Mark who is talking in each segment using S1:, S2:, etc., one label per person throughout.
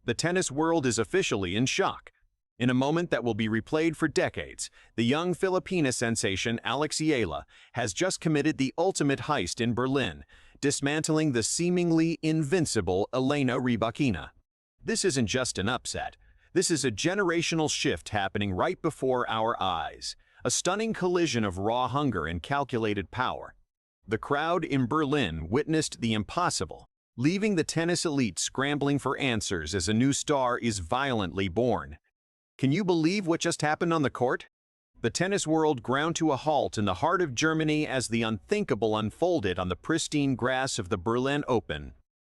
S1: The tennis world is officially in shock. In a moment that will be replayed for decades, the young Filipina sensation Alex Eala has just committed the ultimate heist in Berlin, dismantling the seemingly invincible Elena Rybakina. This isn't just an upset. This is a generational shift happening right before our eyes, a stunning collision of raw hunger and calculated power. The crowd in Berlin witnessed the impossible, leaving the tennis elite scrambling for answers as a new star is violently born. Can you believe what just happened on the court? The tennis world ground to a halt in the heart of Germany as the unthinkable unfolded on the pristine grass of the Berlin Open.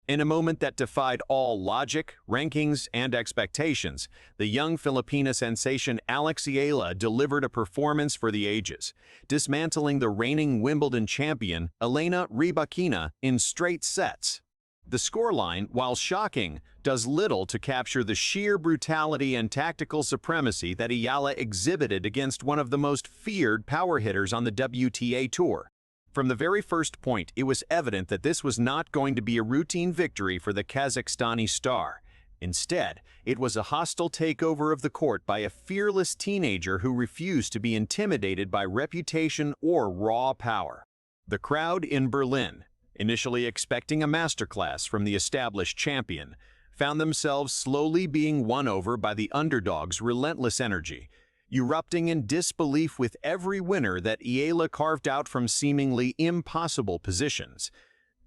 S1: In a moment that defied all logic, rankings, and expectations, the young Filipina sensation Alex Eala delivered a performance for the ages, dismantling the reigning Wimbledon champion Elena Rybakina in straight sets. The scoreline, while shocking, does little to capture the sheer brutality and tactical supremacy that Eala exhibited against one of the most feared power hitters on the WTA Tour. From the very first point, it was evident that this was not going to be a routine victory for the Kazakhstani star. Instead, it was a hostile takeover of the court by a fearless teenager who refused to be intimidated by reputation or raw power. The crowd in Berlin, initially expecting a masterclass from the established champion, found themselves slowly being won over by the underdog's relentless energy, erupting in disbelief with every winner that Eala carved out from seemingly impossible positions.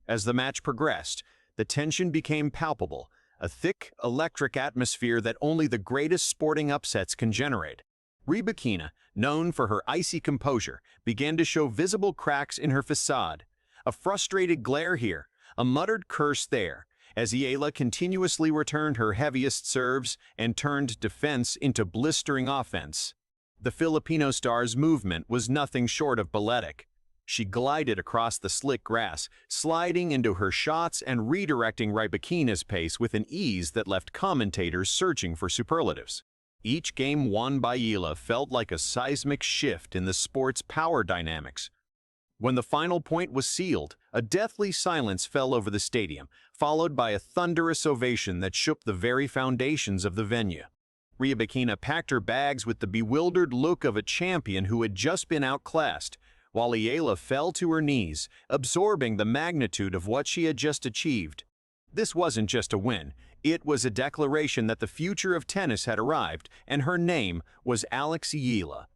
S1: As the match progressed, the tension became palpable, a thick, electric atmosphere that only the greatest sporting upsets can generate. Rybakina, known for her icy composure, began to show visible cracks in her facade. A frustrated glare here, a muttered curse there, as Eala continuously returned her heaviest serves and turned defense into blistering offense. The Filipino star's movement was nothing short of balletic. She glided across the slick grass, sliding into her shots and redirecting Rybakina's pace with an ease that left commentators searching for superlatives. Each game won by Eala felt like a seismic shift in the sport's power dynamics. When the final point was sealed, a deathly silence fell over the stadium, followed by a thunderous ovation that shook the very foundations of the venue. Rybakina packed her bags with the bewildered look of a champion who had just been outclassed, while Eala fell to her knees, absorbing the magnitude of what she had just achieved. This wasn't just a win, it was a declaration that the future of tennis had arrived, and her name was Alex Eala.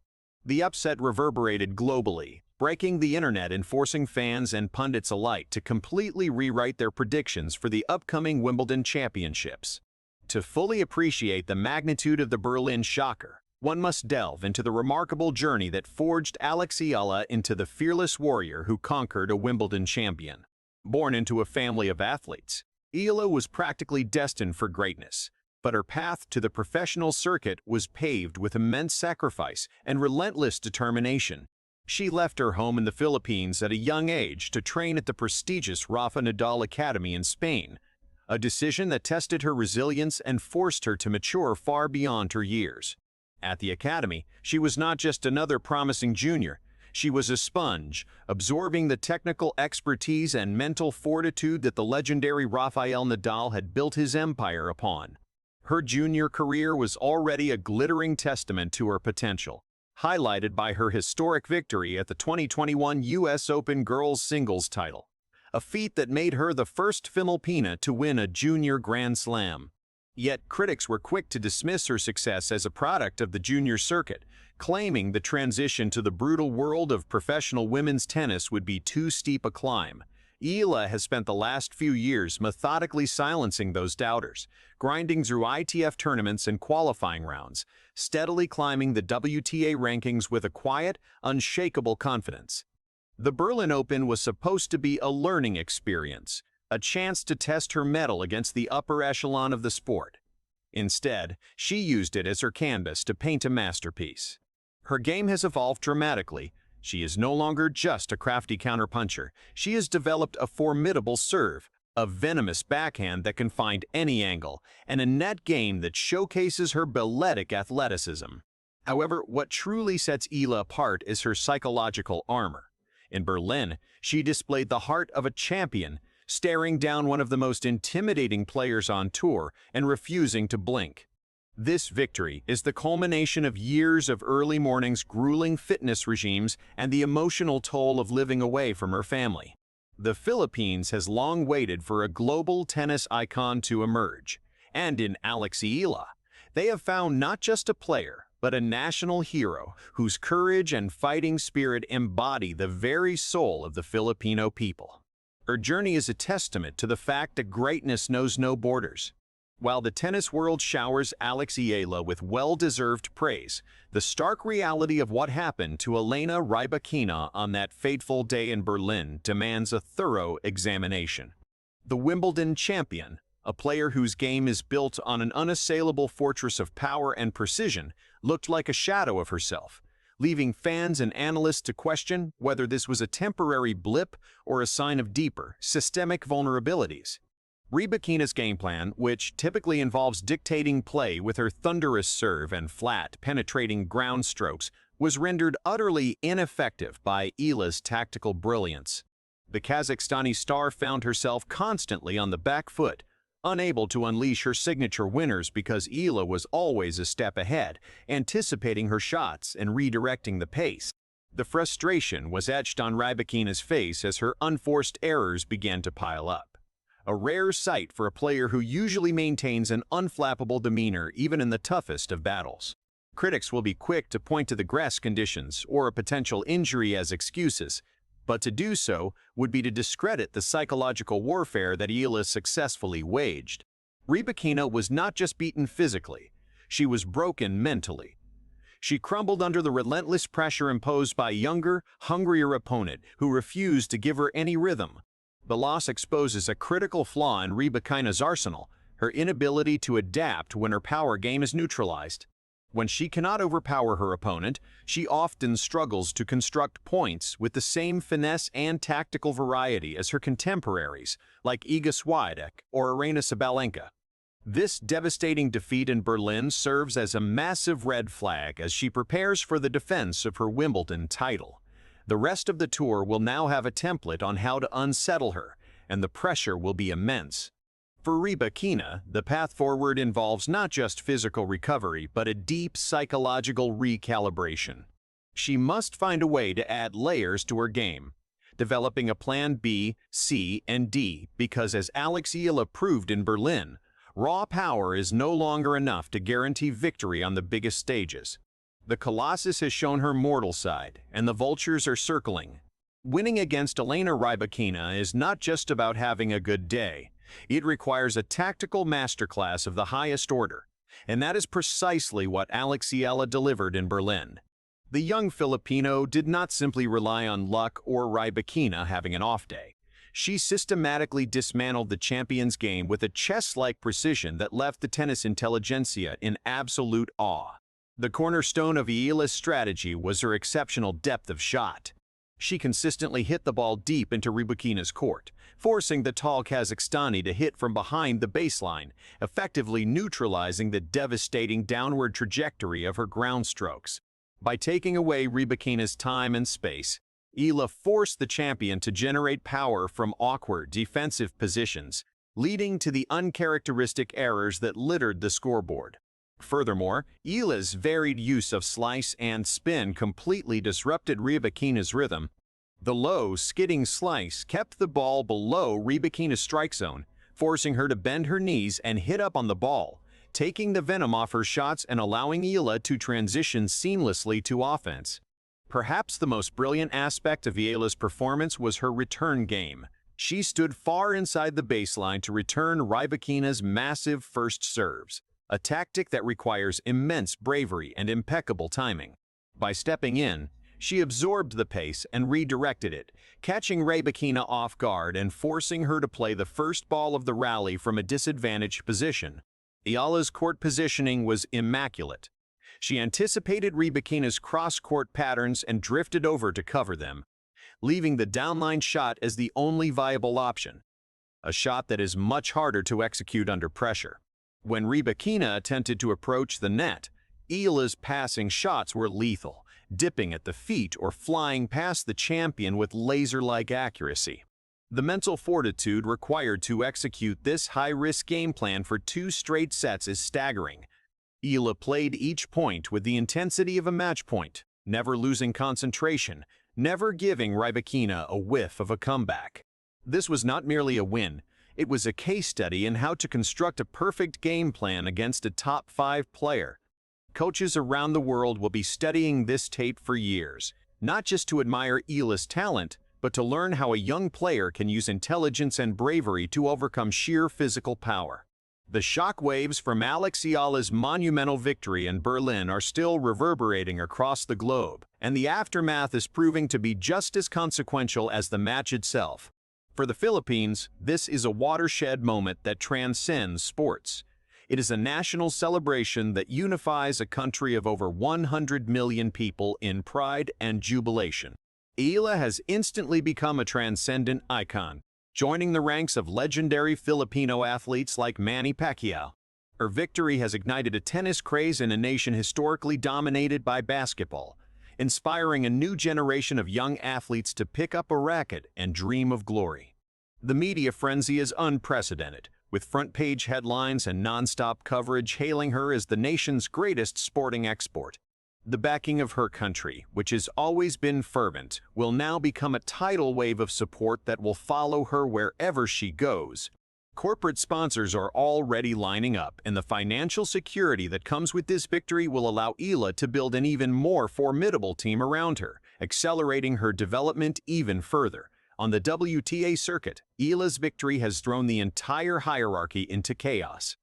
S1: The upset reverberated globally, breaking the internet and forcing fans and pundits alike to completely rewrite their predictions for the upcoming Wimbledon championships. To fully appreciate the magnitude of the Berlin shocker, one must delve into the remarkable journey that forged Alex Eala into the fearless warrior who conquered a Wimbledon champion. Born into a family of athletes, Eala was practically destined for greatness, but her path to the professional circuit was paved with immense sacrifice and relentless determination. She left her home in the Philippines at a young age to train at the prestigious Rafa Nadal Academy in Spain, a decision that tested her resilience and forced her to mature far beyond her years. At the academy, she was not just another promising junior. She was a sponge, absorbing the technical expertise and mental fortitude that the legendary Rafael Nadal had built his empire upon. Her junior career was already a glittering testament to her potential, highlighted by her historic victory at the 2021 U.S. Open girls singles title, a feat that made her the first Filipina to win a junior Grand Slam. Yet critics were quick to dismiss her success as a product of the junior circuit, claiming the transition to the brutal world of professional women's tennis would be too steep a climb. Eala has spent the last few years methodically silencing those doubters, grinding through ITF tournaments and qualifying rounds, steadily climbing the WTA rankings with a quiet, unshakable confidence. The Berlin Open was supposed to be a learning experience, a chance to test her mettle against the upper echelon of the sport. Instead, she used it as her canvas to paint a masterpiece. Her game has evolved dramatically. She is no longer just a crafty counterpuncher. She has developed a formidable serve, a venomous backhand that can find any angle, and a net game that showcases her balletic athleticism. However, what truly sets Eala apart is her psychological armor. In Berlin, she displayed the heart of a champion, staring down one of the most intimidating players on tour and refusing to blink. This victory is the culmination of years of early mornings, grueling fitness regimes, and the emotional toll of living away from her family. The Philippines has long waited for a global tennis icon to emerge, and in Alex Eala, they have found not just a player, but a national hero whose courage and fighting spirit embody the very soul of the Filipino people. Her journey is a testament to the fact that greatness knows no borders. While the tennis world showers Alex Eala with well-deserved praise, the stark reality of what happened to Elena Rybakina on that fateful day in Berlin demands a thorough examination. The Wimbledon champion, a player whose game is built on an unassailable fortress of power and precision, looked like a shadow of herself, leaving fans and analysts to question whether this was a temporary blip or a sign of deeper, systemic vulnerabilities. Rybakina's game plan, which typically involves dictating play with her thunderous serve and flat, penetrating ground strokes, was rendered utterly ineffective by Eala's tactical brilliance. The Kazakhstani star found herself constantly on the back foot, unable to unleash her signature winners because Eala was always a step ahead, anticipating her shots and redirecting the pace. The frustration was etched on Rybakina's face as her unforced errors began to pile up. A rare sight for a player who usually maintains an unflappable demeanor even in the toughest of battles. Critics will be quick to point to the grass conditions or a potential injury as excuses, but to do so would be to discredit the psychological warfare that Eala successfully waged. Rybakina was not just beaten physically, she was broken mentally. She crumbled under the relentless pressure imposed by a younger, hungrier opponent who refused to give her any rhythm. The loss exposes a critical flaw in Rybakina's arsenal, her inability to adapt when her power game is neutralized. When she cannot overpower her opponent, she often struggles to construct points with the same finesse and tactical variety as her contemporaries, like Iga Swiatek or Aryna Sabalenka. This devastating defeat in Berlin serves as a massive red flag as she prepares for the defense of her Wimbledon title. The rest of the tour will now have a template on how to unsettle her, and the pressure will be immense. For Rybakina, the path forward involves not just physical recovery, but a deep psychological recalibration. She must find a way to add layers to her game, developing a plan B, C, and D, because as Alex Eala proved in Berlin, raw power is no longer enough to guarantee victory on the biggest stages. The Colossus has shown her mortal side, and the vultures are circling. Winning against Elena Rybakina is not just about having a good day. It requires a tactical masterclass of the highest order, and that is precisely what Alex Eala delivered in Berlin. The young Filipino did not simply rely on luck or Rybakina having an off day. She systematically dismantled the champion's game with a chess-like precision that left the tennis intelligentsia in absolute awe. The cornerstone of Eala's strategy was her exceptional depth of shot. She consistently hit the ball deep into Rybakina's court, forcing the tall Kazakhstani to hit from behind the baseline, effectively neutralizing the devastating downward trajectory of her ground strokes. By taking away Rybakina's time and space, Eala forced the champion to generate power from awkward defensive positions, leading to the uncharacteristic errors that littered the scoreboard. Furthermore, Eala's varied use of slice and spin completely disrupted Rybakina's rhythm. The low, skidding slice kept the ball below Rybakina's strike zone, forcing her to bend her knees and hit up on the ball, taking the venom off her shots and allowing Eala to transition seamlessly to offense. Perhaps the most brilliant aspect of Eala's performance was her return game. She stood far inside the baseline to return Rybakina's massive first serves, a tactic that requires immense bravery and impeccable timing. By stepping in, she absorbed the pace and redirected it, catching Rybakina off guard and forcing her to play the first ball of the rally from a disadvantaged position. Eala's court positioning was immaculate. She anticipated Rybakina's cross-court patterns and drifted over to cover them, leaving the downline shot as the only viable option, a shot that is much harder to execute under pressure. When Rybakina attempted to approach the net, Eala's passing shots were lethal, dipping at the feet or flying past the champion with laser-like accuracy. The mental fortitude required to execute this high-risk game plan for 2 straight sets is staggering. Eala played each point with the intensity of a match point, never losing concentration, never giving Rybakina a whiff of a comeback. This was not merely a win, it was a case study in how to construct a perfect game plan against a top 5 player. Coaches around the world will be studying this tape for years, not just to admire Eala's talent, but to learn how a young player can use intelligence and bravery to overcome sheer physical power. The shockwaves from Alex Eala's monumental victory in Berlin are still reverberating across the globe, and the aftermath is proving to be just as consequential as the match itself. For the Philippines, this is a watershed moment that transcends sports. It is a national celebration that unifies a country of over 100 million people in pride and jubilation. Eala has instantly become a transcendent icon, joining the ranks of legendary Filipino athletes like Manny Pacquiao. Her victory has ignited a tennis craze in a nation historically dominated by basketball, inspiring a new generation of young athletes to pick up a racket and dream of glory. The media frenzy is unprecedented, with front-page headlines and non-stop coverage hailing her as the nation's greatest sporting export. The backing of her country, which has always been fervent, will now become a tidal wave of support that will follow her wherever she goes. Corporate sponsors are already lining up, and the financial security that comes with this victory will allow Eala to build an even more formidable team around her, accelerating her development even further. On the WTA circuit, Eala's victory has thrown the entire hierarchy into chaos.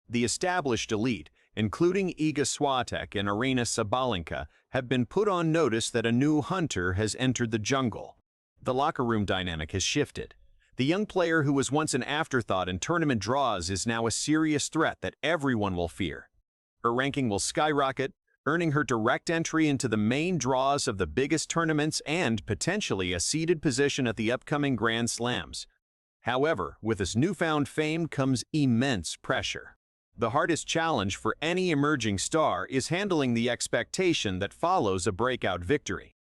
S1: The established elite, including Iga Swiatek and Aryna Sabalenka, have been put on notice that a new hunter has entered the jungle. The locker room dynamic has shifted. The young player who was once an afterthought in tournament draws is now a serious threat that everyone will fear. Her ranking will skyrocket, earning her direct entry into the main draws of the biggest tournaments and potentially a seeded position at the upcoming Grand Slams. However, with this newfound fame comes immense pressure. The hardest challenge for any emerging star is handling the expectation that follows a breakout victory.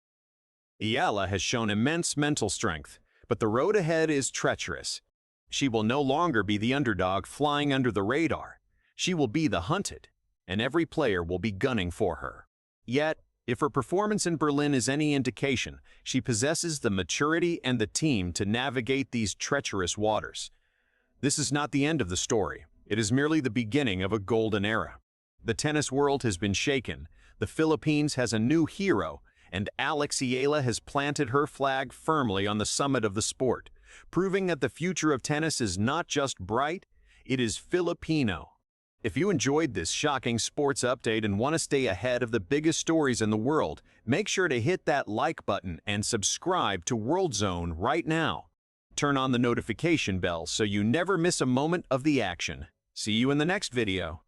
S1: Eala has shown immense mental strength, but the road ahead is treacherous. She will no longer be the underdog flying under the radar. She will be the hunted, and every player will be gunning for her. Yet, if her performance in Berlin is any indication, she possesses the maturity and the team to navigate these treacherous waters. This is not the end of the story. It is merely the beginning of a golden era. The tennis world has been shaken, the Philippines has a new hero, and Alex Eala has planted her flag firmly on the summit of the sport, proving that the future of tennis is not just bright, it is Filipino. If you enjoyed this shocking sports update and want to stay ahead of the biggest stories in the world, make sure to hit that like button and subscribe to World Zone right now. Turn on the notification bell so you never miss a moment of the action. See you in the next video.